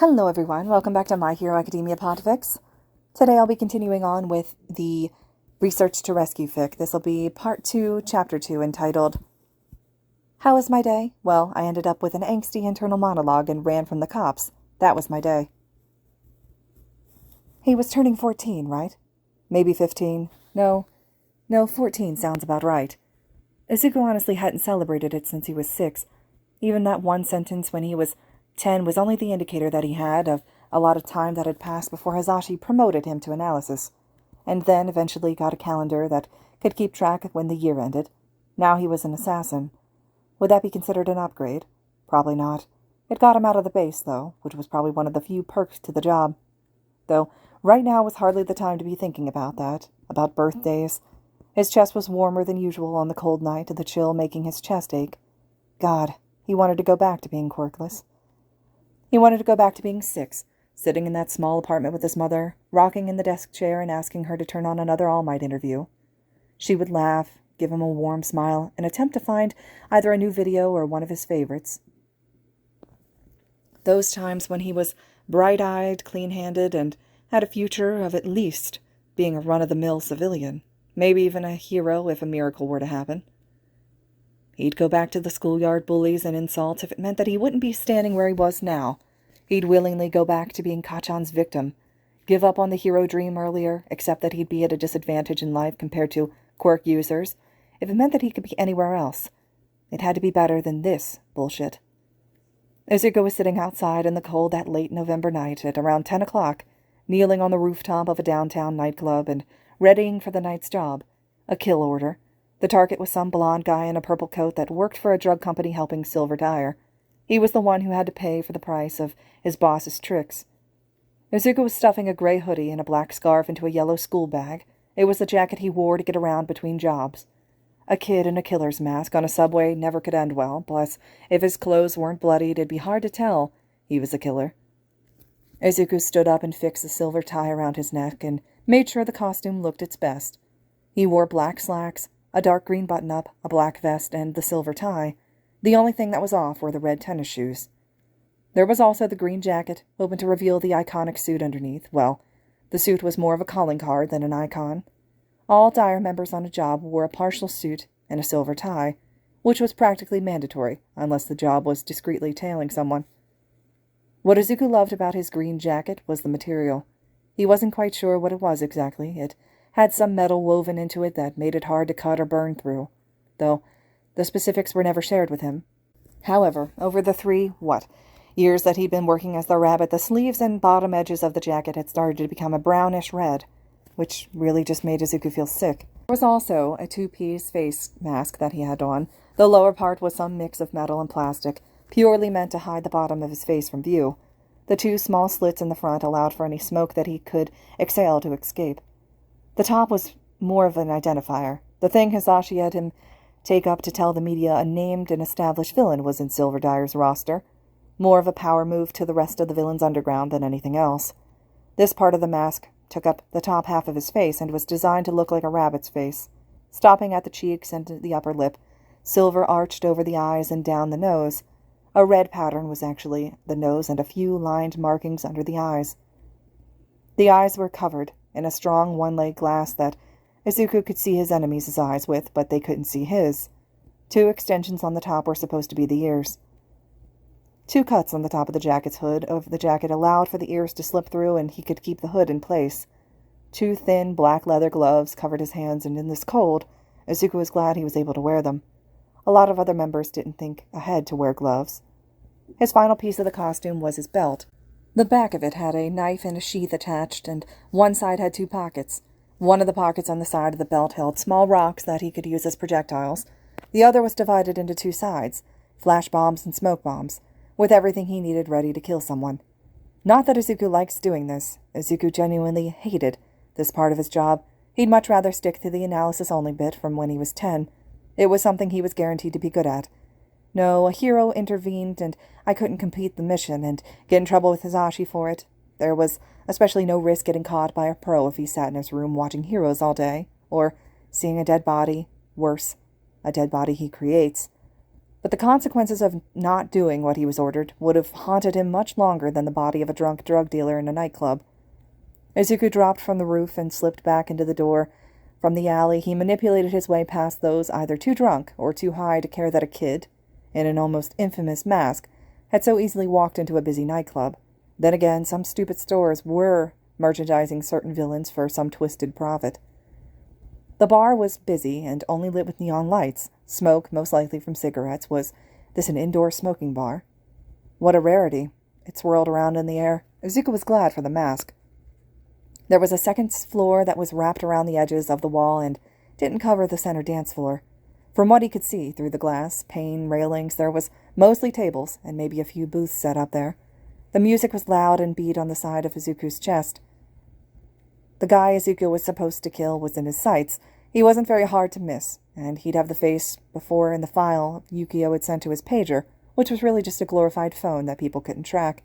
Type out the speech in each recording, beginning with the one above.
Hello everyone, welcome back to My Hero Academia Podfics. Today I'll be continuing on with the Research to Rescue fic. This will be Part 2, Chapter 2, entitled, How was my day? Well, I ended up with an angsty internal monologue and ran from the cops. That was my day. He was turning 14, right? Maybe 15. No, 14 sounds about right. Izuku honestly hadn't celebrated it since he was 6. Even that one sentence when he was 10 was only the indicator that he had of a lot of time that had passed before Hisashi promoted him to analysis, and then eventually got a calendar that could keep track of when the year ended. Now he was an assassin. Would that be considered an upgrade? Probably not. It got him out of the base, though, which was probably one of the few perks to the job. Though, right now was hardly the time to be thinking about that, about birthdays. His chest was warmer than usual on the cold night, the chill making his chest ache. God, he wanted to go back to being quirkless. He wanted to go back to being 6, sitting in that small apartment with his mother, rocking in the desk chair and asking her to turn on another All Might interview. She would laugh, give him a warm smile, and attempt to find either a new video or one of his favorites. Those times when he was bright-eyed, clean-handed, and had a future of at least being a run-of-the-mill civilian, maybe even a hero if a miracle were to happen. He'd go back to the schoolyard bullies and insults if it meant that he wouldn't be standing where he was now. He'd willingly go back to being Kachan's victim, give up on the hero dream earlier, accept that he'd be at a disadvantage in life compared to quirk users, if it meant that he could be anywhere else. It had to be better than this bullshit. Izuku was sitting outside in the cold that late November night at around 10 o'clock, kneeling on the rooftop of a downtown nightclub and readying for the night's job, a kill order. The target was some blonde guy in a purple coat that worked for a drug company helping Silver Dyer. He was the one who had to pay for the price of his boss's tricks. Izuku was stuffing a gray hoodie and a black scarf into a yellow school bag. It was the jacket he wore to get around between jobs. A kid in a killer's mask on a subway never could end well, plus, if his clothes weren't bloodied, it'd be hard to tell he was a killer. Izuku stood up and fixed the silver tie around his neck and made sure the costume looked its best. He wore black slacks, a dark green button-up, a black vest, and the silver tie. The only thing that was off were the red tennis shoes. There was also the green jacket, open to reveal the iconic suit underneath. Well, the suit was more of a calling card than an icon. All Dyer members on a job wore a partial suit and a silver tie, which was practically mandatory, unless the job was discreetly tailing someone. What Izuku loved about his green jacket was the material. He wasn't quite sure what it was exactly. It had some metal woven into it that made it hard to cut or burn through, though the specifics were never shared with him. However, over the 3 years that he'd been working as the rabbit, the sleeves and bottom edges of the jacket had started to become a brownish red, which really just made Izuku feel sick. There was also a 2-piece face mask that he had on. The lower part was some mix of metal and plastic, purely meant to hide the bottom of his face from view. The 2 small slits in the front allowed for any smoke that he could exhale to escape. The top was more of an identifier. The thing Hisashi had him take up to tell the media a named and established villain was in Silver Dyer's roster. More of a power move to the rest of the villain's underground than anything else. This part of the mask took up the top half of his face and was designed to look like a rabbit's face. Stopping at the cheeks and the upper lip, silver arched over the eyes and down the nose. A red pattern was actually the nose and a few lined markings under the eyes. The eyes were covered in a strong one-leg glass that Izuku could see his enemies' eyes with, but they couldn't see his. 2 extensions on the top were supposed to be the ears. 2 cuts on the top of the jacket's hood over the jacket allowed for the ears to slip through, and he could keep the hood in place. 2 thin black leather gloves covered his hands, and in this cold, Izuku was glad he was able to wear them. A lot of other members didn't think ahead to wear gloves. His final piece of the costume was his belt. The back of it had a knife and a sheath attached, and one side had 2 pockets. One of the pockets on the side of the belt held small rocks that he could use as projectiles. The other was divided into 2 sides, flash bombs and smoke bombs, with everything he needed ready to kill someone. Not that Izuku likes doing this. Izuku genuinely hated this part of his job. He'd much rather stick to the analysis-only bit from when he was 10. It was something he was guaranteed to be good at. No, a hero intervened, and I couldn't complete the mission and get in trouble with Hisashi for it. There was especially no risk getting caught by a pro if he sat in his room watching heroes all day, or seeing a dead body, worse, a dead body he creates. But the consequences of not doing what he was ordered would have haunted him much longer than the body of a drunk drug dealer in a nightclub. Izuku dropped from the roof and slipped back into the door. From the alley, he manipulated his way past those either too drunk or too high to care that a kid, in an almost infamous mask, had so easily walked into a busy nightclub. Then again, some stupid stores were merchandising certain villains for some twisted profit. The bar was busy and only lit with neon lights. Smoke, most likely from cigarettes. Was this an indoor smoking bar? What a rarity. It swirled around in the air. Izuku was glad for the mask. There was a second floor that was wrapped around the edges of the wall and didn't cover the center dance floor. From what he could see through the glass pane railings, there was mostly tables and maybe a few booths set up there. The music was loud and beat on the side of Izuku's chest. The guy Izuku was supposed to kill was in his sights. He wasn't very hard to miss, and he'd have the face before in the file Yukio had sent to his pager, which was really just a glorified phone that people couldn't track.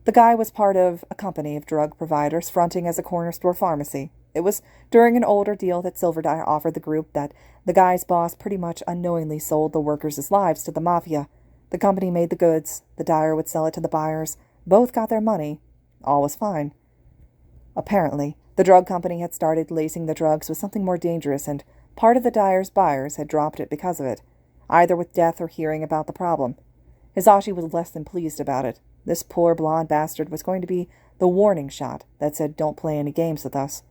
The guy was part of a company of drug providers fronting as a corner store pharmacy. It was during an older deal that Silverdye offered the group that the guy's boss pretty much unknowingly sold the workers' lives to the mafia. The company made the goods. The dyer would sell it to the buyers. Both got their money. All was fine. Apparently, the drug company had started lacing the drugs with something more dangerous, and part of the dyer's buyers had dropped it because of it, either with death or hearing about the problem. Hisashi was less than pleased about it. This poor blonde bastard was going to be the warning shot that said, "Don't play any games with us."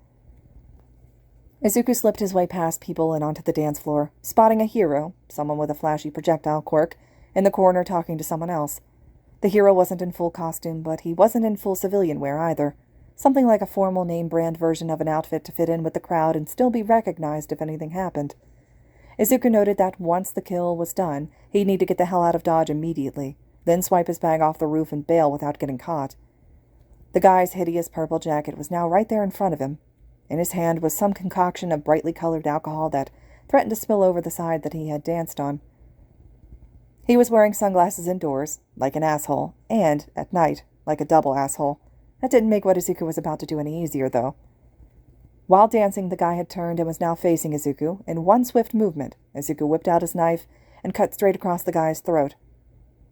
Izuku slipped his way past people and onto the dance floor, spotting a hero, someone with a flashy projectile quirk, in the corner talking to someone else. The hero wasn't in full costume, but he wasn't in full civilian wear either. Something like a formal name-brand version of an outfit to fit in with the crowd and still be recognized if anything happened. Izuku noted that once the kill was done, he'd need to get the hell out of Dodge immediately, then swipe his bag off the roof and bail without getting caught. The guy's hideous purple jacket was now right there in front of him. In his hand was some concoction of brightly colored alcohol that threatened to spill over the side that he had danced on. He was wearing sunglasses indoors, like an asshole, and, at night, like a double asshole. That didn't make what Izuku was about to do any easier, though. While dancing, the guy had turned and was now facing Izuku. In one swift movement, Izuku whipped out his knife and cut straight across the guy's throat.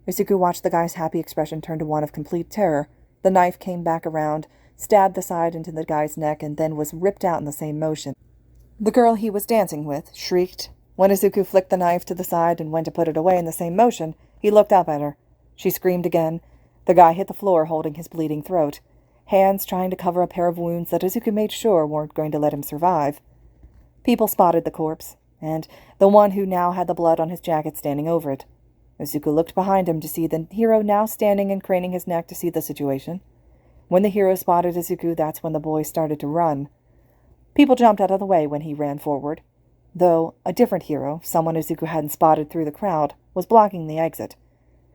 Izuku watched the guy's happy expression turn to one of complete terror. The knife came back around, stabbed the side into the guy's neck, and then was ripped out in the same motion. The girl he was dancing with shrieked. When Izuku flicked the knife to the side and went to put it away in the same motion, he looked up at her. She screamed again. The guy hit the floor holding his bleeding throat, hands trying to cover a pair of wounds that Izuku made sure weren't going to let him survive. People spotted the corpse, and the one who now had the blood on his jacket standing over it. Izuku looked behind him to see the hero now standing and craning his neck to see the situation. When the hero spotted Izuku, that's when the boy started to run. People jumped out of the way when he ran forward, though a different hero, someone Izuku hadn't spotted through the crowd, was blocking the exit.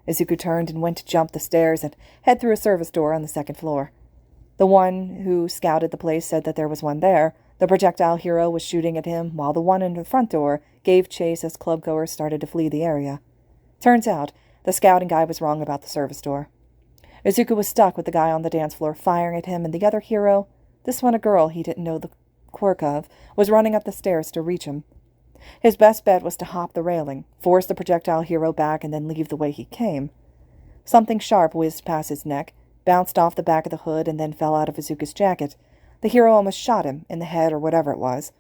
Izuku turned and went to jump the stairs and head through a service door on the second floor. The one who scouted the place said that there was one there. The projectile hero was shooting at him, while the one in the front door gave chase as clubgoers started to flee the area. Turns out, the scouting guy was wrong about the service door. Izuku was stuck with the guy on the dance floor firing at him, and the other hero, this one a girl he didn't know the quirk of, was running up the stairs to reach him. His best bet was to hop the railing, force the projectile hero back, and then leave the way he came. Something sharp whizzed past his neck, bounced off the back of the hood, and then fell out of Izuku's jacket. The hero almost shot him, in the head or whatever it was.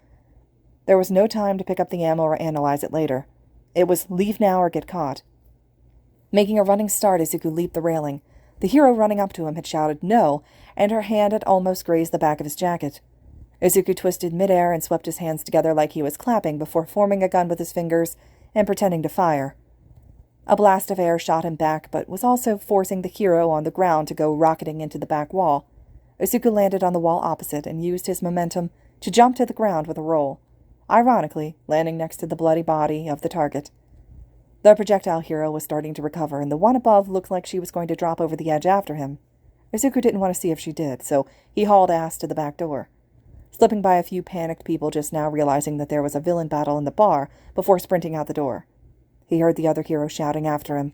There was no time to pick up the ammo or analyze it later. It was leave now or get caught. Making a running start, Izuku leaped the railing. The hero running up to him had shouted no, and her hand had almost grazed the back of his jacket. Izuku twisted midair and swept his hands together like he was clapping before forming a gun with his fingers and pretending to fire. A blast of air shot him back, but was also forcing the hero on the ground to go rocketing into the back wall. Izuku landed on the wall opposite and used his momentum to jump to the ground with a roll, ironically landing next to the bloody body of the target. The projectile hero was starting to recover, and the one above looked like she was going to drop over the edge after him. Izuku didn't want to see if she did, so he hauled ass to the back door, slipping by a few panicked people just now realizing that there was a villain battle in the bar before sprinting out the door. He heard the other hero shouting after him.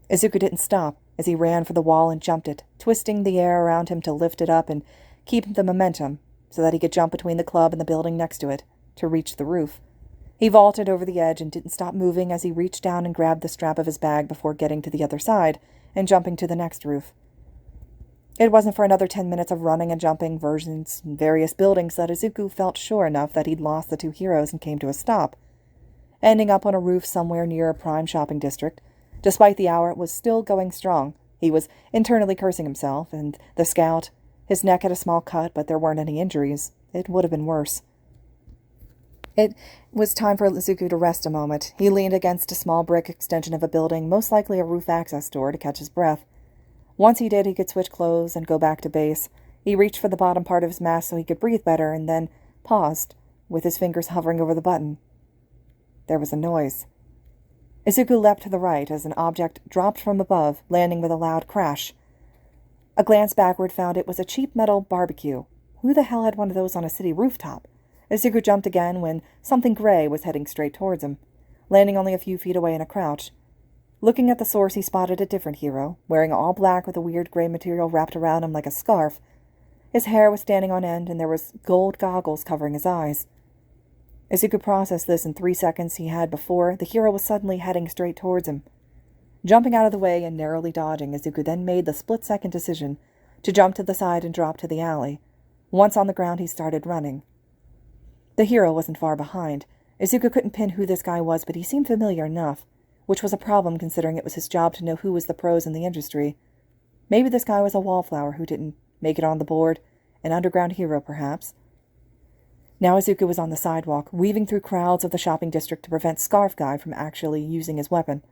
Izuku didn't stop as he ran for the wall and jumped it, twisting the air around him to lift it up and keep the momentum so that he could jump between the club and the building next to it to reach the roof. He vaulted over the edge and didn't stop moving as he reached down and grabbed the strap of his bag before getting to the other side and jumping to the next roof. It wasn't for another 10 minutes of running and jumping versions in various buildings that Izuku felt sure enough that he'd lost the two heroes and came to a stop, ending up on a roof somewhere near a prime shopping district. Despite the hour, it was still going strong. He was internally cursing himself, and the scout. His neck had a small cut, but there weren't any injuries. It would have been worse. It was time for Izuku to rest a moment. He leaned against a small brick extension of a building, most likely a roof access door, to catch his breath. Once he did, he could switch clothes and go back to base. He reached for the bottom part of his mask so he could breathe better, and then paused, with his fingers hovering over the button. There was a noise. Izuku leapt to the right as an object dropped from above, landing with a loud crash. A glance backward found it was a cheap metal barbecue. Who the hell had one of those on a city rooftop? Izuku jumped again when something gray was heading straight towards him, landing only a few feet away in a crouch. Looking at the source, he spotted a different hero, wearing all black with a weird gray material wrapped around him like a scarf. His hair was standing on end, and there was gold goggles covering his eyes. Izuku processed this in 3 seconds he had before. The hero was suddenly heading straight towards him. Jumping out of the way and narrowly dodging, Izuku then made the split-second decision to jump to the side and drop to the alley. Once on the ground, he started running. The hero wasn't far behind. Izuku couldn't pin who this guy was, but he seemed familiar enough, which was a problem considering it was his job to know who was the pros in the industry. Maybe this guy was a wallflower who didn't make it on the board, an underground hero, perhaps. Now Izuku was on the sidewalk, weaving through crowds of the shopping district to prevent Scarf Guy from actually using his weapon.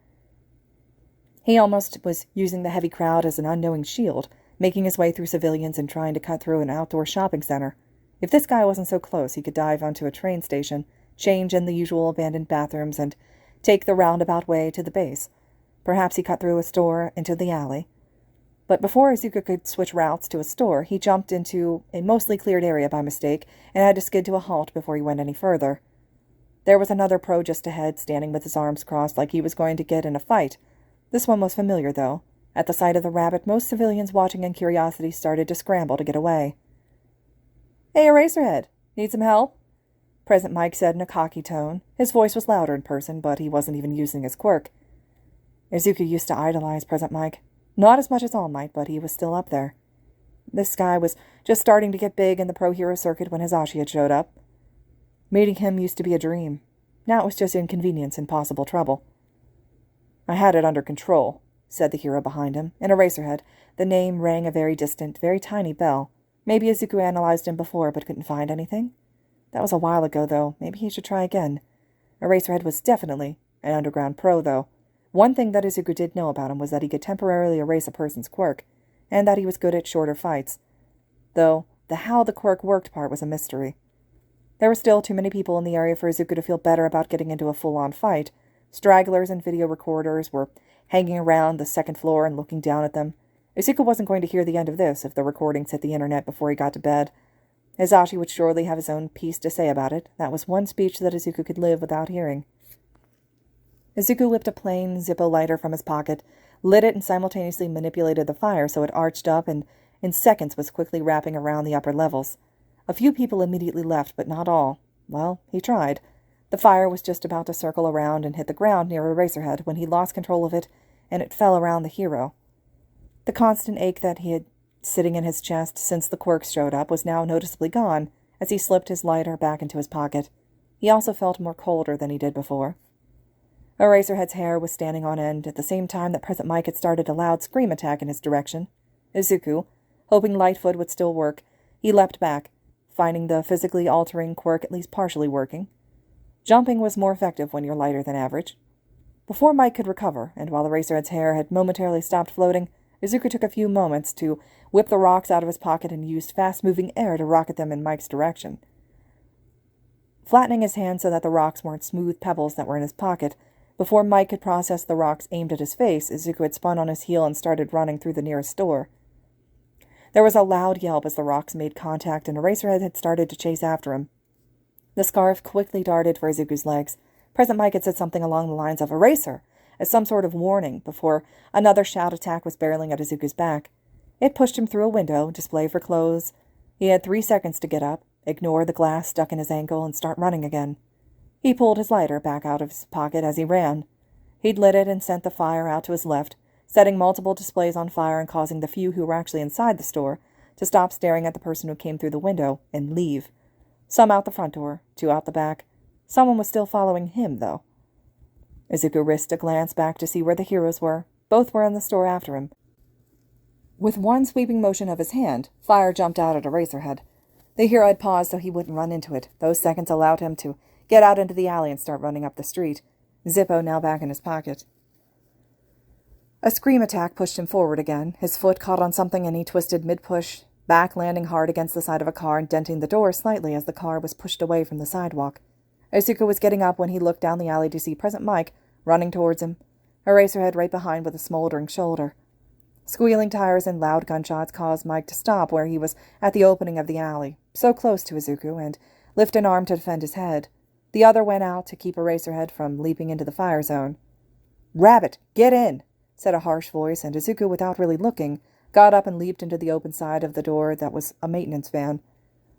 He almost was using the heavy crowd as an unknowing shield, making his way through civilians and trying to cut through an outdoor shopping center. If this guy wasn't so close, he could dive onto a train station, change in the usual abandoned bathrooms, and take the roundabout way to the base. Perhaps he cut through a store into the alley. But before Izuku could switch routes to a store, he jumped into a mostly cleared area by mistake and had to skid to a halt before he went any further. There was another pro just ahead, standing with his arms crossed like he was going to get in a fight. This one was familiar, though. At the sight of the rabbit, most civilians watching in curiosity started to scramble to get away. "Hey, Eraserhead, need some help?" Present Mike said in a cocky tone. His voice was louder in person, but he wasn't even using his quirk. Izuku used to idolize Present Mike. Not as much as All Might, but he was still up there. This guy was just starting to get big in the pro-hero circuit when Hisashi had showed up. Meeting him used to be a dream. Now it was just inconvenience and possible trouble. "I had it under control," said the hero behind him. In Eraserhead, the name rang a very distant, very tiny bell. Maybe Izuku analyzed him before but couldn't find anything? That was a while ago, though. Maybe he should try again. Eraserhead was definitely an underground pro, though. One thing that Izuku did know about him was that he could temporarily erase a person's quirk, and that he was good at shorter fights. Though the how the quirk worked part was a mystery. There were still too many people in the area for Izuku to feel better about getting into a full-on fight. Stragglers and video recorders were hanging around the second floor and looking down at them. Izuku wasn't going to hear the end of this if the recordings hit the internet before he got to bed. Hisashi would surely have his own piece to say about it. That was one speech that Izuku could live without hearing. Izuku whipped a plain Zippo lighter from his pocket, lit it, and simultaneously manipulated the fire so it arched up and in seconds was quickly wrapping around the upper levels. A few people immediately left, but not all. Well, he tried. The fire was just about to circle around and hit the ground near Eraserhead when he lost control of it, and it fell around the hero. The constant ache that he had sitting in his chest since the quirks showed up was now noticeably gone as he slipped his lighter back into his pocket. He also felt more colder than he did before. Eraserhead's hair was standing on end at the same time that Present Mike had started a loud scream attack in his direction. Izuku, hoping Lightfoot would still work, he leapt back, finding the physically altering quirk at least partially working. Jumping was more effective when you're lighter than average. Before Mike could recover, and while Eraserhead's hair had momentarily stopped floating, Izuku took a few moments to whip the rocks out of his pocket and used fast-moving air to rocket them in Mike's direction. Flattening his hand so that the rocks weren't smooth pebbles that were in his pocket, before Mike could process the rocks aimed at his face, Izuku had spun on his heel and started running through the nearest store. There was a loud yelp as the rocks made contact, and Eraserhead had started to chase after him. The scarf quickly darted for Izuku's legs. Present Mike had said something along the lines of "Eraser!" as some sort of warning before another shout attack was barreling at Izuku's back. It pushed him through a window, display for clothes. He had 3 seconds to get up, ignore the glass stuck in his ankle, and start running again. He pulled his lighter back out of his pocket as he ran. He'd lit it and sent the fire out to his left, setting multiple displays on fire and causing the few who were actually inside the store to stop staring at the person who came through the window and leave. Some out the front door, 2 out the back. Someone was still following him, though. Izuku risked a glance back to see where the heroes were. Both were in the store after him. With one sweeping motion of his hand, fire jumped out at Eraserhead. The hero had paused so he wouldn't run into it. Those seconds allowed him to get out into the alley and start running up the street, Zippo now back in his pocket. A scream attack pushed him forward again. His foot caught on something and he twisted mid-push, back landing hard against the side of a car and denting the door slightly as the car was pushed away from the sidewalk. Izuku was getting up when he looked down the alley to see Present Mike running towards him, Eraserhead right behind with a smoldering shoulder. Squealing tires and loud gunshots caused Mike to stop where he was at the opening of the alley, so close to Izuku, and lift an arm to defend his head. The other went out to keep Eraserhead from leaping into the fire zone. "Rabbit, get in!" said a harsh voice, and Izuku, without really looking, got up and leaped into the open side of the door that was a maintenance van.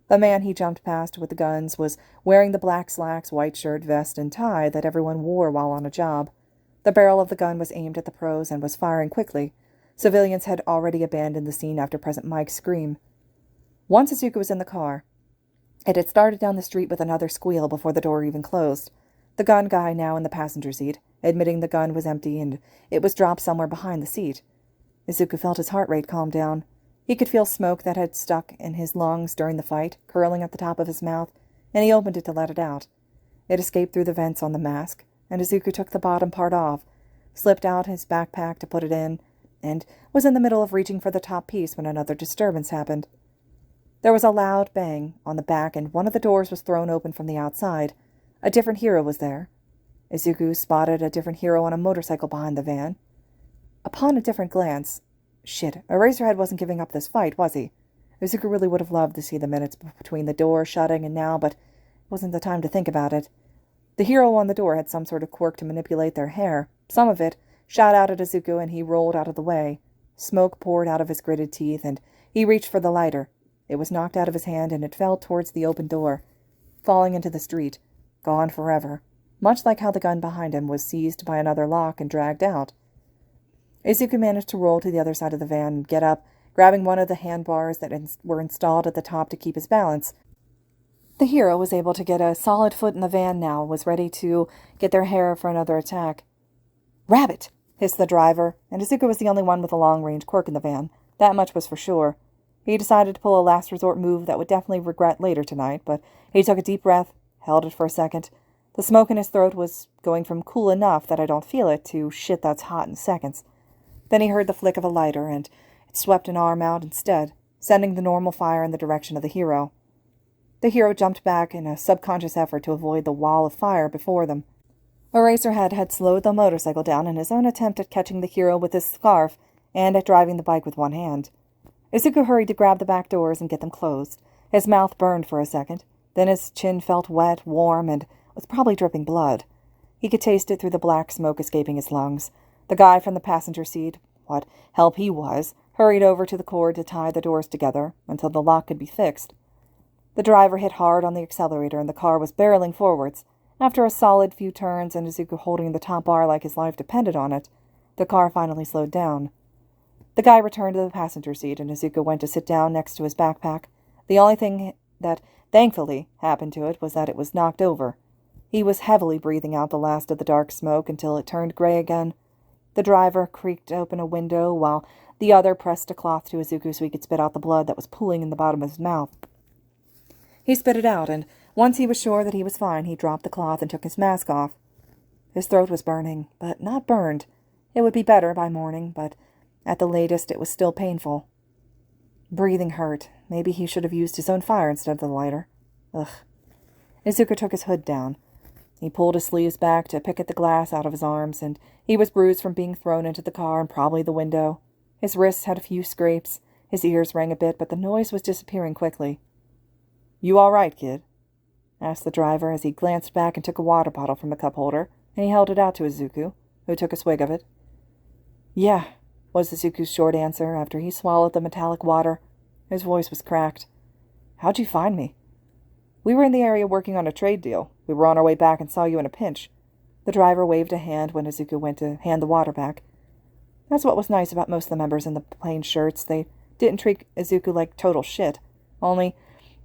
The man he jumped past with the guns was wearing the black slacks, white shirt, vest, and tie that everyone wore while on a job. The barrel of the gun was aimed at the pros and was firing quickly. Civilians had already abandoned the scene after Present Mike's scream. Once Izuku was in the car, it had started down the street with another squeal before the door even closed. The gun guy now in the passenger seat, admitting the gun was empty and it was dropped somewhere behind the seat. Izuku felt his heart rate calm down. He could feel smoke that had stuck in his lungs during the fight, curling at the top of his mouth, and he opened it to let it out. It escaped through the vents on the mask, and Izuku took the bottom part off, slipped out his backpack to put it in, and was in the middle of reaching for the top piece when another disturbance happened. There was a loud bang on the back, and one of the doors was thrown open from the outside. A different hero was there. Izuku spotted a different hero on a motorcycle behind the van. Upon a different glance, Eraserhead wasn't giving up this fight, was he? Izuku really would have loved to see the minutes between the door shutting and now, but it wasn't the time to think about it. The hero on the door had some sort of quirk to manipulate their hair. Some of it shot out at Izuku, and he rolled out of the way. Smoke poured out of his gritted teeth, and he reached for the lighter. It was knocked out of his hand, and it fell towards the open door, falling into the street, gone forever, much like how the gun behind him was seized by another lock and dragged out. Izuku managed to roll to the other side of the van and get up, grabbing one of the handbars that were installed at the top to keep his balance. The hero was able to get a solid foot in the van now, was ready to get their hair for another attack. "Rabbit!" hissed the driver, and Izuku was the only one with a long-range quirk in the van. That much was for sure. He decided to pull a last-resort move that would definitely regret later tonight, but he took a deep breath, held it for a second. The smoke in his throat was going from cool enough that I don't feel it to shit that's hot in seconds. Then he heard the flick of a lighter, and it swept an arm out instead, sending the normal fire in the direction of the hero. The hero jumped back in a subconscious effort to avoid the wall of fire before them. Eraserhead had slowed the motorcycle down in his own attempt at catching the hero with his scarf and at driving the bike with one hand. Izuku hurried to grab the back doors and get them closed. His mouth burned for a second. Then his chin felt wet, warm, and was probably dripping blood. He could taste it through the black smoke escaping his lungs. The guy from the passenger seat, what help he was, hurried over to the cord to tie the doors together until the lock could be fixed. The driver hit hard on the accelerator and the car was barreling forwards. After a solid few turns and Izuku holding the top bar like his life depended on it, the car finally slowed down. The guy returned to the passenger seat and Izuku went to sit down next to his backpack. The only thing that thankfully happened to it was that it was knocked over. He was heavily breathing out the last of the dark smoke until it turned gray again. The driver creaked open a window while the other pressed a cloth to Izuku so he could spit out the blood that was pooling in the bottom of his mouth. He spit it out, and once he was sure that he was fine, he dropped the cloth and took his mask off. His throat was burning, but not burned. It would be better by morning, but at the latest it was still painful. Breathing hurt. Maybe he should have used his own fire instead of the lighter. Ugh. Izuku took his hood down. He pulled his sleeves back to pick at the glass out of his arms, and he was bruised from being thrown into the car and probably the window. His wrists had a few scrapes. His ears rang a bit, but the noise was disappearing quickly. "You all right, kid?" asked the driver as he glanced back and took a water bottle from a cup holder, and he held it out to Izuku, who took a swig of it. "Yeah," was Izuku's short answer after he swallowed the metallic water. His voice was cracked. "How'd you find me?" We were in the area working on a trade deal. We were on our way back and saw you in a pinch." The driver waved a hand when Izuku went to hand the water back. That's what was nice about most of the members in the plain shirts. They didn't treat Izuku like total shit. Only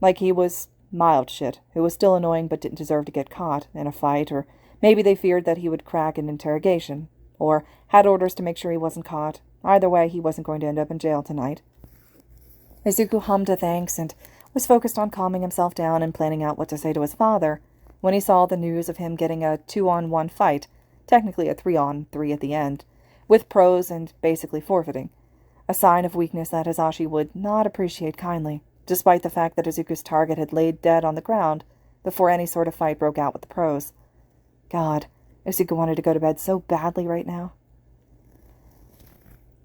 like he was mild shit, who was still annoying but didn't deserve to get caught in a fight, or maybe they feared that he would crack an interrogation, or had orders to make sure he wasn't caught. Either way, he wasn't going to end up in jail tonight. Izuku hummed a thanks and was focused on calming himself down and planning out what to say to his father when he saw the news of him getting a 2-on-1 fight, technically a 3-on-3 at the end, with pros and basically forfeiting, a sign of weakness that Hisashi would not appreciate kindly, despite the fact that Izuku's target had laid dead on the ground before any sort of fight broke out with the pros. God, Izuku wanted to go to bed so badly right now.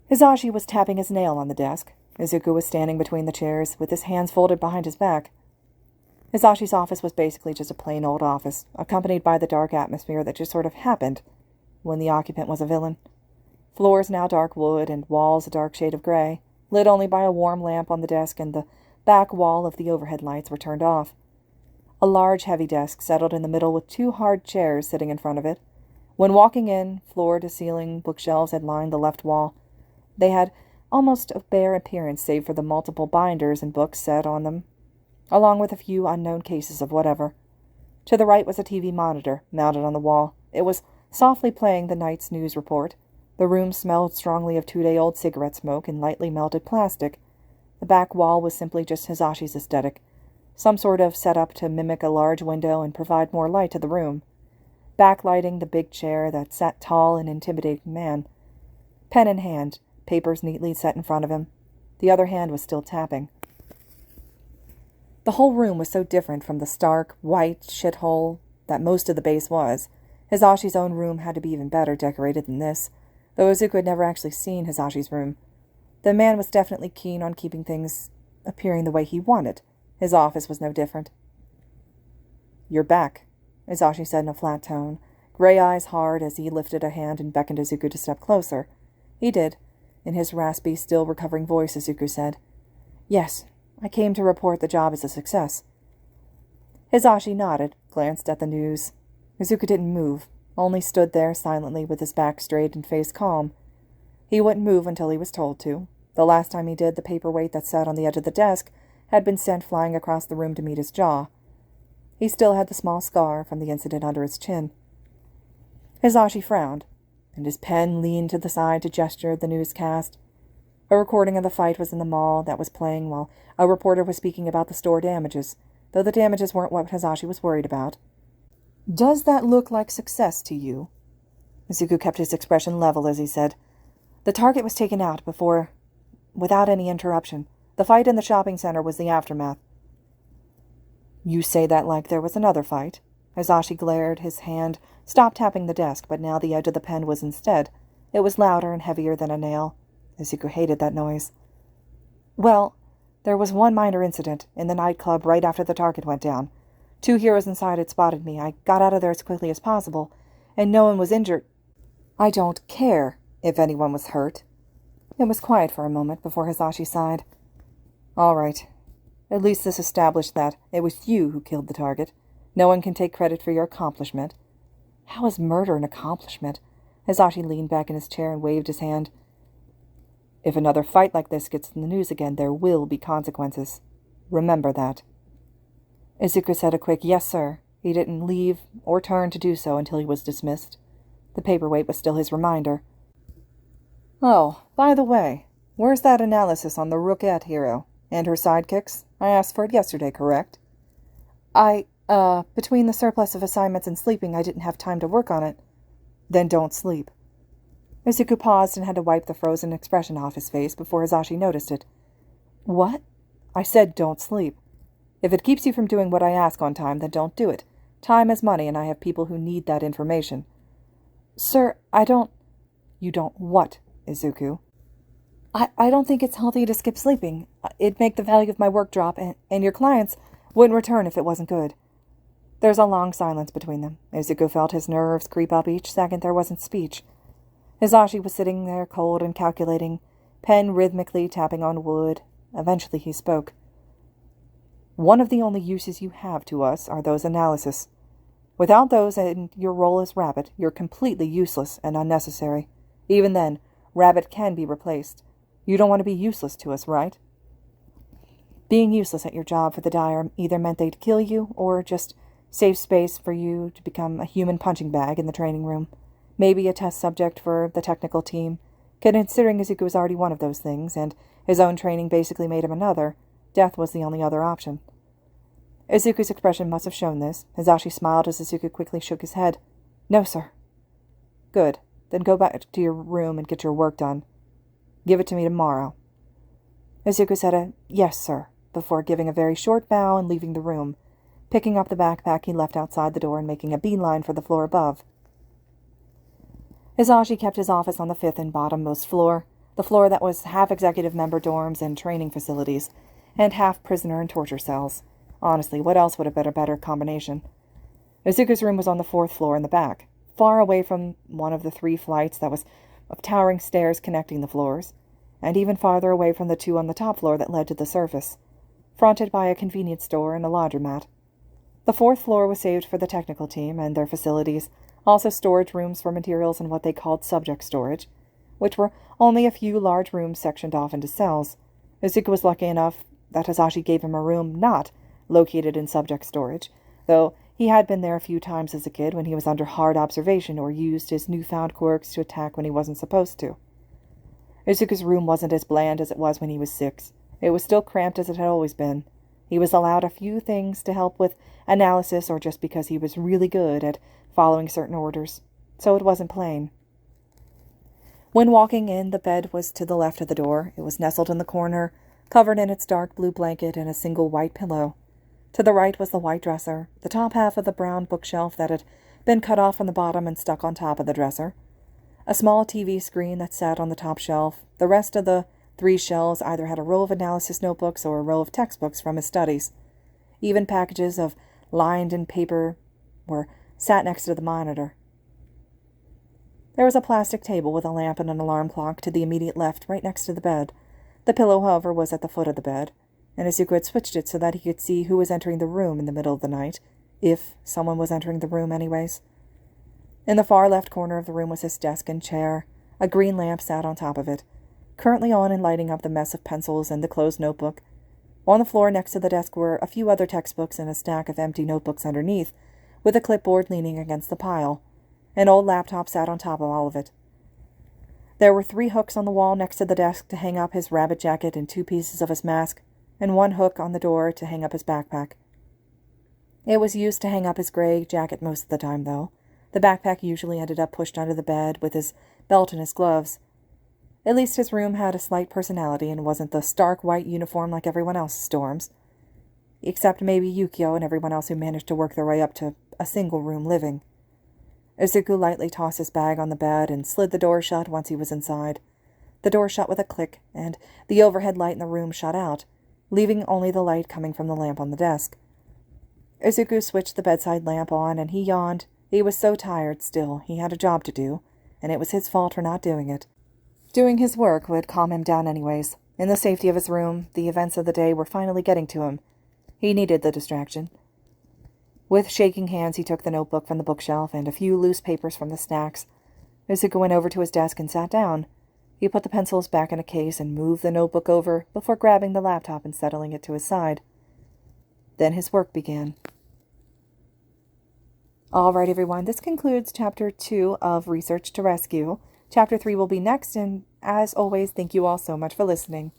Hisashi was tapping his nail on the desk. Izuku was standing between the chairs, with his hands folded behind his back. Hisashi's office was basically just a plain old office, accompanied by the dark atmosphere that just sort of happened when the occupant was a villain. Floors now dark wood and walls a dark shade of gray, lit only by a warm lamp on the desk, and the back wall of the overhead lights were turned off. A large, heavy desk settled in the middle with 2 hard chairs sitting in front of it. When walking in, floor-to-ceiling bookshelves had lined the left wall. They had almost a bare appearance save for the multiple binders and books set on them, along with a few unknown cases of whatever. To the right was a TV monitor, mounted on the wall. It was softly playing the night's news report. The room smelled strongly of 2-day-old cigarette smoke and lightly melted plastic. The back wall was simply just Hisashi's aesthetic, some sort of setup to mimic a large window and provide more light to the room, backlighting the big chair that sat tall and intimidating man. Pen in hand, papers neatly set in front of him. The other hand was still tapping. The whole room was so different from the stark, white shithole that most of the base was. Hisashi's own room had to be even better decorated than this, though Izuku had never actually seen Hisashi's room. The man was definitely keen on keeping things appearing the way he wanted. His office was no different. "You're back," Hisashi said in a flat tone, gray eyes hard as he lifted a hand and beckoned Izuku to step closer. He did. In his raspy, still recovering voice, Izuku said, "Yes, I came to report the job as a success." Hisashi nodded, glanced at the news. Izuku didn't move, only stood there silently with his back straight and face calm. He wouldn't move until he was told to. The last time he did, the paperweight that sat on the edge of the desk had been sent flying across the room to meet his jaw. He still had the small scar from the incident under his chin. Hisashi frowned, and his pen leaned to the side to gesture the newscast. A recording of the fight was in the mall that was playing while a reporter was speaking about the store damages, though the damages weren't what Hisashi was worried about. "Does that look like success to you?" Izuku kept his expression level as he said, "The target was taken out without any interruption. The fight in the shopping center was the aftermath." "You say that like there was another fight?" Hisashi glared, his hand stopped tapping the desk, but now the edge of the pen was instead. It was louder and heavier than a nail. Izuku hated that noise. "Well, there was one minor incident in the nightclub right after the target went down. 2 heroes inside had spotted me. I got out of there as quickly as possible, and no one was injured. I don't care if anyone was hurt." It was quiet for a moment before Hisashi sighed. "All right. At least this established that it was you who killed the target. No one can take credit for your accomplishment." How is murder an accomplishment? Hisashi leaned back in his chair and waved his hand. "If another fight like this gets in the news again, there will be consequences. Remember that." Izuku said a quick "yes, sir." He didn't leave or turn to do so until he was dismissed. The paperweight was still his reminder. "Oh, by the way, where's that analysis on the Rookette hero and her sidekicks? I asked for it yesterday, correct?" Between the surplus of assignments and sleeping, I didn't have time to work on it." "Then don't sleep." Izuku paused and had to wipe the frozen expression off his face before Hisashi noticed it. "What?" "I said don't sleep. If it keeps you from doing what I ask on time, then don't do it. Time is money, and I have people who need that information." "Sir, I don't—" "You don't what, Izuku?" I don't think it's healthy to skip sleeping. It'd make the value of my work drop, and your clients wouldn't return if it wasn't good." There was a long silence between them. Izuku felt his nerves creep up each second there wasn't speech. Hisashi was sitting there cold and calculating, pen rhythmically tapping on wood. Eventually he spoke. One of the only uses you have to us are those analysis. Without those and your role as Rabbit, you're completely useless and unnecessary. Even then, Rabbit can be replaced. You don't want to be useless to us, right? Being useless at your job for the Dire either meant they'd kill you or just save space for you to become a human punching bag in the training room. Maybe a test subject for the technical team. Considering Izuku was already one of those things, and his own training basically made him another, death was the only other option. Izuku's expression must have shown this. Hisashi smiled as Izuku quickly shook his head. No, sir. Good. Then go back to your room and get your work done. Give it to me tomorrow. Izuku said a yes, sir, before giving a very short bow and leaving the room, picking up the backpack he left outside the door and making a beeline for the floor above. Hisashi kept his office on the 5th and bottommost floor, the floor that was half executive member dorms and training facilities, and half prisoner and torture cells. Honestly, what else would have been a better combination? Izuku's room was on the 4th floor in the back, far away from one of the 3 flights that was of towering stairs connecting the floors, and even farther away from the 2 on the top floor that led to the surface, fronted by a convenience store and a laundromat. The 4th floor was saved for the technical team and their facilities, also storage rooms for materials and what they called subject storage, which were only a few large rooms sectioned off into cells. Izuku was lucky enough that Hisashi gave him a room not located in subject storage, though he had been there a few times as a kid when he was under hard observation or used his newfound quirks to attack when he wasn't supposed to. Izuku's room wasn't as bland as it was when he was 6. It was still cramped as it had always been. He was allowed a few things to help with analysis or just because he was really good at following certain orders, so it wasn't plain. When walking in, the bed was to the left of the door. It was nestled in the corner, covered in its dark blue blanket and a single white pillow. To the right was the white dresser, the top half of the brown bookshelf that had been cut off from the bottom and stuck on top of the dresser. A small TV screen that sat on the top shelf. The rest of the 3 shelves either had a row of analysis notebooks or a row of textbooks from his studies. Even packages of lined-in paper sat next to the monitor. There was a plastic table with a lamp and an alarm clock to the immediate left, right next to the bed. The pillow, however, was at the foot of the bed, and Izuku had switched it so that he could see who was entering the room in the middle of the night, if someone was entering the room anyways. In the far left corner of the room was his desk and chair. A green lamp sat on top of it, currently on and lighting up the mess of pencils and the closed notebook. On the floor next to the desk were a few other textbooks and a stack of empty notebooks underneath, with a clipboard leaning against the pile. An old laptop sat on top of all of it. There were 3 hooks on the wall next to the desk to hang up his rabbit jacket and 2 pieces of his mask, and 1 hook on the door to hang up his backpack. It was used to hang up his gray jacket most of the time, though. The backpack usually ended up pushed under the bed with his belt and his gloves. At least his room had a slight personality and wasn't the stark white uniform like everyone else's dorms. Except maybe Yukio and everyone else who managed to work their way up to a single-room living. Izuku lightly tossed his bag on the bed and slid the door shut once he was inside. The door shut with a click, and the overhead light in the room shut out, leaving only the light coming from the lamp on the desk. Izuku switched the bedside lamp on, and he yawned. He was so tired still. He had a job to do, and it was his fault for not doing it. Doing his work would calm him down anyways. In the safety of his room, the events of the day were finally getting to him. He needed the distraction. With shaking hands, he took the notebook from the bookshelf and a few loose papers from the stacks. Izuku went over to his desk and sat down. He put the pencils back in a case and moved the notebook over before grabbing the laptop and settling it to his side. Then his work began. All right, everyone, this concludes Chapter 2 of Research to Rescue. Chapter 3 will be next, and as always, thank you all so much for listening.